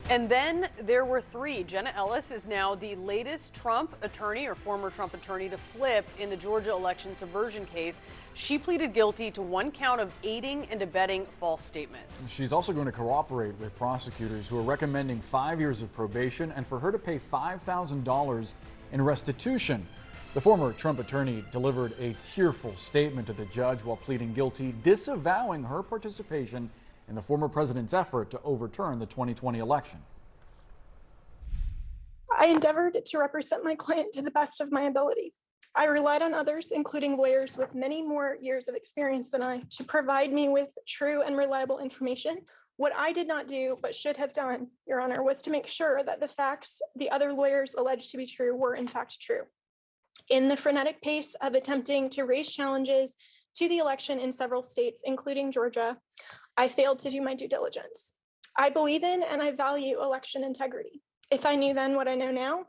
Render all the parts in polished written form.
And then there were three. Jenna Ellis is now the latest Trump attorney or former Trump attorney to flip in the Georgia election subversion case. She pleaded guilty to one count of aiding and abetting false statements. She's also going to cooperate with prosecutors who are recommending 5 years of probation and for her to pay $5,000 in restitution. The former Trump attorney delivered a tearful statement to the judge while pleading guilty, disavowing her participation in the former president's effort to overturn the 2020 election. I endeavored to represent my client to the best of my ability. I relied on others, including lawyers with many more years of experience than I, to provide me with true and reliable information. What I did not do, but should have done, Your Honor, was to make sure that the facts the other lawyers alleged to be true were in fact true. In the frenetic pace of attempting to raise challenges to the election in several states, including Georgia, I failed to do my due diligence. I believe in and I value election integrity. If I knew then what I know now,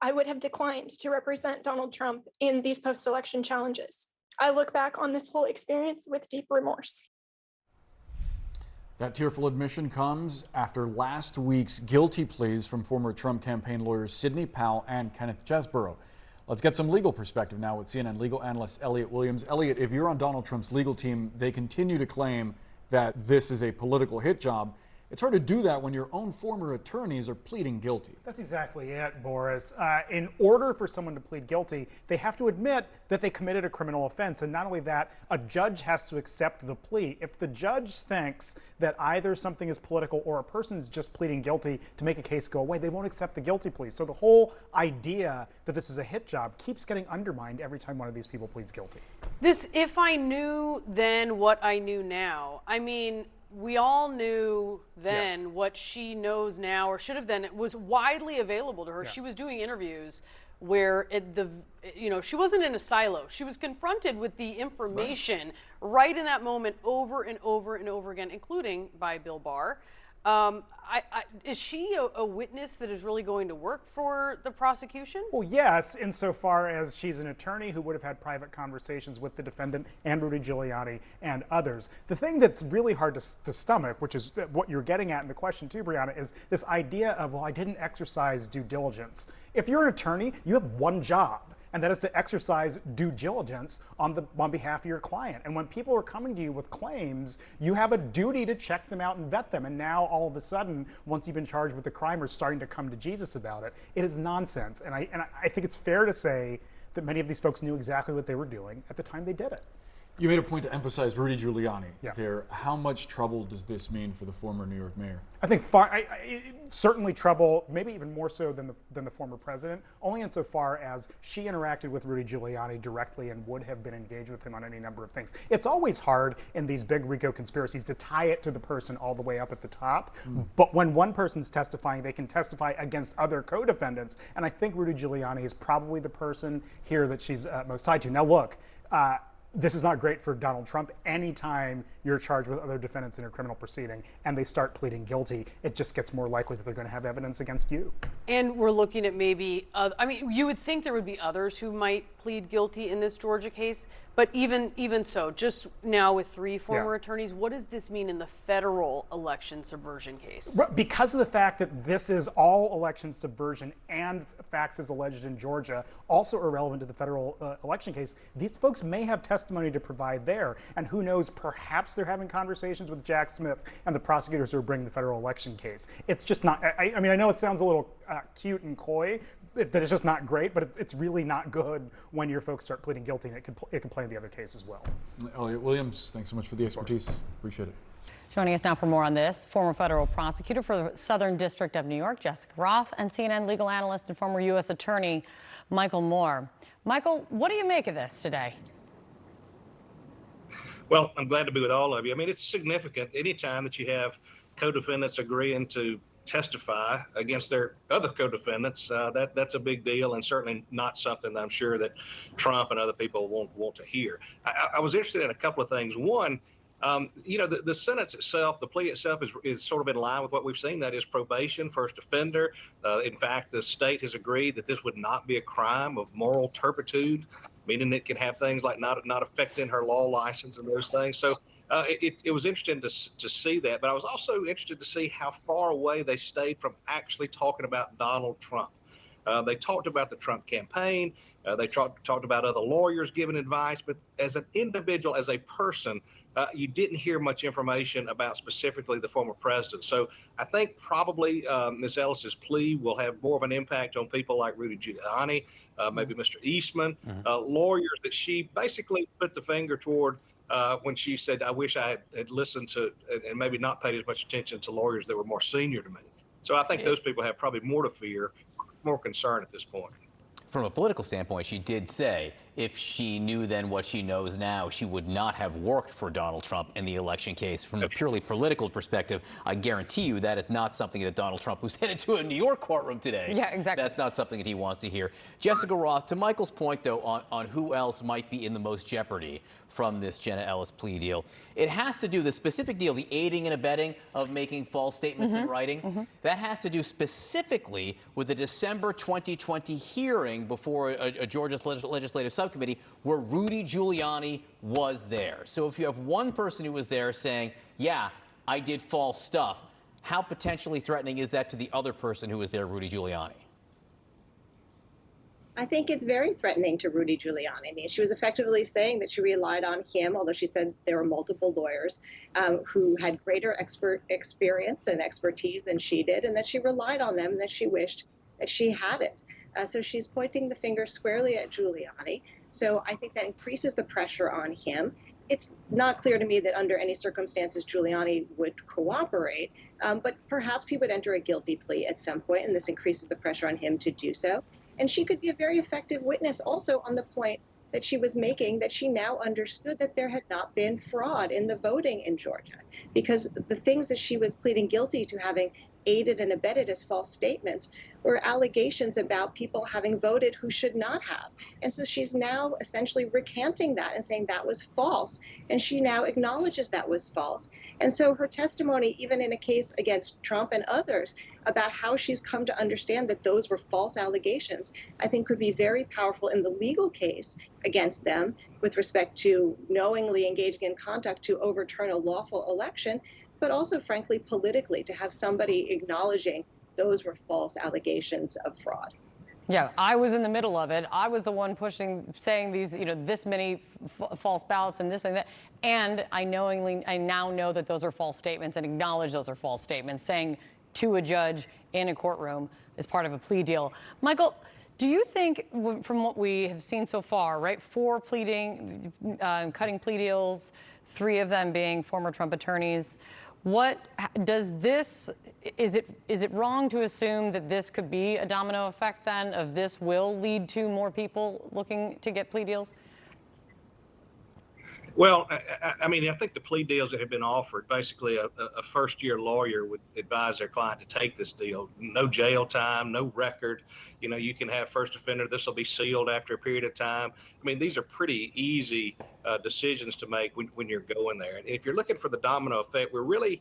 I would have declined to represent Donald Trump in these post-election challenges. I look back on this whole experience with deep remorse. That tearful admission comes after last week's guilty pleas from former Trump campaign lawyers Sidney Powell and Kenneth Chesborough. Let's get some legal perspective now with CNN legal analyst Elliot Williams. Elliot, if you're on Donald Trump's legal team, they continue to claim that this is a political hit job. It's hard to do that when your own former attorneys are pleading guilty. That's exactly it, Boris. In order for someone to plead guilty, they have to admit that they committed a criminal offense. And not only that, a judge has to accept the plea. If the judge thinks that either something is political or a person is just pleading guilty to make a case go away, they won't accept the guilty plea. So the whole idea that this is a hit job keeps getting undermined every time one of these people pleads guilty. This, if I knew then what I knew now, I mean, we all knew then Yes. what she knows now, or should have then. It was widely available to her. Yeah. She was doing interviews where she wasn't in a silo. She was confronted with the information right in that moment over and over and over again, including by Bill Barr. Is she a witness that is really going to work for the prosecution? Well, yes, insofar as she's an attorney who would have had private conversations with the defendant and Rudy Giuliani and others. The thing that's really hard to stomach, which is what you're getting at in the question too, Brianna, is this idea of, well, I didn't exercise due diligence. If you're an attorney, you have one job, and that is to exercise due diligence on behalf of your client. And when people are coming to you with claims, you have a duty to check them out and vet them. And now all of a sudden, once you've been charged with the crime, are starting to come to Jesus about it. It is nonsense. And I think it's fair to say that many of these folks knew exactly what they were doing at the time they did it. You made a point to emphasize Rudy Giuliani Yeah. there. How much trouble does this mean for the former New York mayor? I think certainly trouble, maybe even more so than the former president, only insofar as she interacted with Rudy Giuliani directly and would have been engaged with him on any number of things. It's always hard in these big RICO conspiracies to tie it to the person all the way up at the top. But when one person's testifying, they can testify against other co-defendants. And I think Rudy Giuliani is probably the person here that she's most tied to. Now, look. This is not great for Donald Trump. Anytime you're charged with other defendants in a criminal proceeding and they start pleading guilty, it just gets more likely that they're going to have evidence against you. And we're looking at maybe, you would think there would be others who might plead guilty in this Georgia case, but even so, just now with three former attorneys, what does this mean in the federal election subversion case? Because of the fact that this is all election subversion and facts as alleged in Georgia, also irrelevant to the federal election case, these folks may have testimony to provide there. And who knows, perhaps they're having conversations with Jack Smith and the prosecutors who are bringing the federal election case. It's just not, I mean, I know it sounds a little cute and coy, that it's just not great, but it's really not good when your folks start pleading guilty, and it can play in the other case as well. Elliot Williams, thanks so much for the expertise. Appreciate it. Joining us now for more on this, former federal prosecutor for the Southern District of New York, Jessica Roth, and CNN legal analyst and former U.S. Attorney Michael Moore. Michael, what do you make of this today? Well, I'm glad to be with all of you. I mean, it's significant anytime that you have co-defendants agreeing to testify against their other co-defendants. That's a big deal, and certainly not something that I'm sure that Trump and other people want to hear. I was interested in a couple of things. One, the sentence itself, the plea itself is sort of in line with what we've seen. That is probation, first offender. In fact, the state has agreed that this would not be a crime of moral turpitude, meaning it can have things like not affecting her law license and those things. So it was interesting to see that. But I was also interested to see how far away they stayed from actually talking about Donald Trump. They talked about the Trump campaign. They talked about other lawyers giving advice. But as an individual, as a person, you didn't hear much information about specifically the former president. So I think probably Ms. Ellis's plea will have more of an impact on people like Rudy Giuliani, maybe Mr. Eastman, lawyers that she basically put the finger toward when she said, I wish I had listened to and maybe not paid as much attention to lawyers that were more senior to me. So I think those people have probably more to fear, more concern at this point. From a political standpoint, she did say if she knew then what she knows now, she would not have worked for Donald Trump in the election case. From a purely political perspective, I guarantee you that is not something that Donald Trump, who's headed to a New York courtroom today, Yeah, exactly. that's not something that he wants to hear. Jessica Roth, to Michael's point, though, on who else might be in the most jeopardy from this Jenna Ellis plea deal, it has to do, the specific deal, the aiding and abetting of making false statements in writing, that has to do specifically with the December 2020 hearing before a Georgia legislative subcommittee where Rudy Giuliani was there. So if you have one person who was there saying, yeah, I did false stuff, how potentially threatening is that to the other person who was there, Rudy Giuliani? I think it's very threatening to Rudy Giuliani. I mean, she was effectively saying that she relied on him, although she said there were multiple lawyers who had greater experience and expertise than she did, and that she relied on them and that she wished that she had it. So she's pointing the finger squarely at Giuliani. So I think that increases the pressure on him. It's not clear to me that under any circumstances Giuliani would cooperate, but perhaps he would enter a guilty plea at some point, and this increases the pressure on him to do so. And she could be a very effective witness also on the point that she was making, that she now understood that there had not been fraud in the voting in Georgia, because the things that she was pleading guilty to having aided and abetted as false statements were allegations about people having voted who should not have. And so she's now essentially recanting that and saying that was false. And she now acknowledges that was false. And so her testimony, even in a case against Trump and others, about how she's come to understand that those were false allegations, I think could be very powerful in the legal case against them with respect to knowingly engaging in conduct to overturn a lawful election, but also, frankly, politically, to have somebody acknowledging those were false allegations of fraud. Yeah, I was in the middle of it. I was the one pushing, saying these, this many false ballots and this and that. And I now know that those are false statements and acknowledge those are false statements, saying to a judge in a courtroom as part of a plea deal. Michael, do you think, from what we have seen so far, right, 4 cutting plea deals, 3 of them being former Trump attorneys, what does this, is it wrong to assume that this could be a domino effect then, of this will lead to more people looking to get plea deals? Well, I mean, I think the plea deals that have been offered, basically a first-year lawyer would advise their client to take this deal. No jail time, no record. You can have first offender. This will be sealed after a period of time. I mean, these are pretty easy decisions to make when you're going there. And if you're looking for the domino effect, we're really,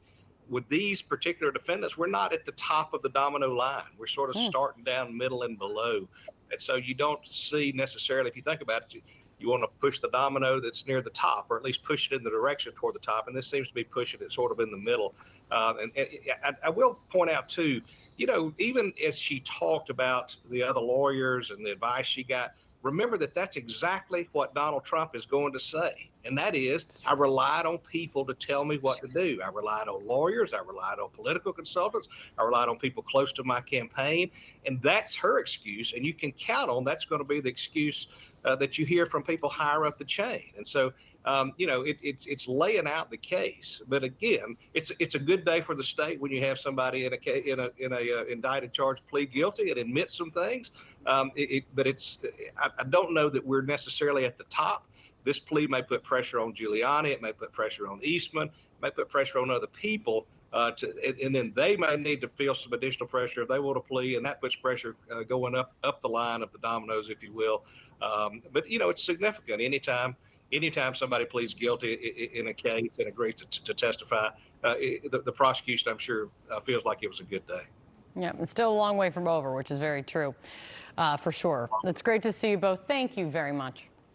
with these particular defendants, we're not at the top of the domino line. We're sort of starting down middle and below. And so you don't see necessarily, if you think about it, you want to push the domino that's near the top, or at least push it in the direction toward the top. And this seems to be pushing it sort of in the middle. And I will point out, too, even as she talked about the other lawyers and the advice she got, remember that that's exactly what Donald Trump is going to say. And that is, I relied on people to tell me what to do. I relied on lawyers. I relied on political consultants. I relied on people close to my campaign. And that's her excuse. And you can count on that's going to be the excuse that you hear from people higher up the chain. And so, it's laying out the case. But again, it's a good day for the state when you have somebody in a indicted charge plead guilty and admit some things. But I don't know that we're necessarily at the top. This plea may put pressure on Giuliani. It may put pressure on Eastman. It may put pressure on other people. And then they may need to feel some additional pressure if they want to plea, and that puts pressure going up the line of the dominoes, if you will. But it's significant. Anytime somebody pleads guilty in a case and agrees to testify, the prosecution, I'm sure, feels like it was a good day. Yeah, it's still a long way from over, which is very true, for sure. It's great to see you both. Thank you very much.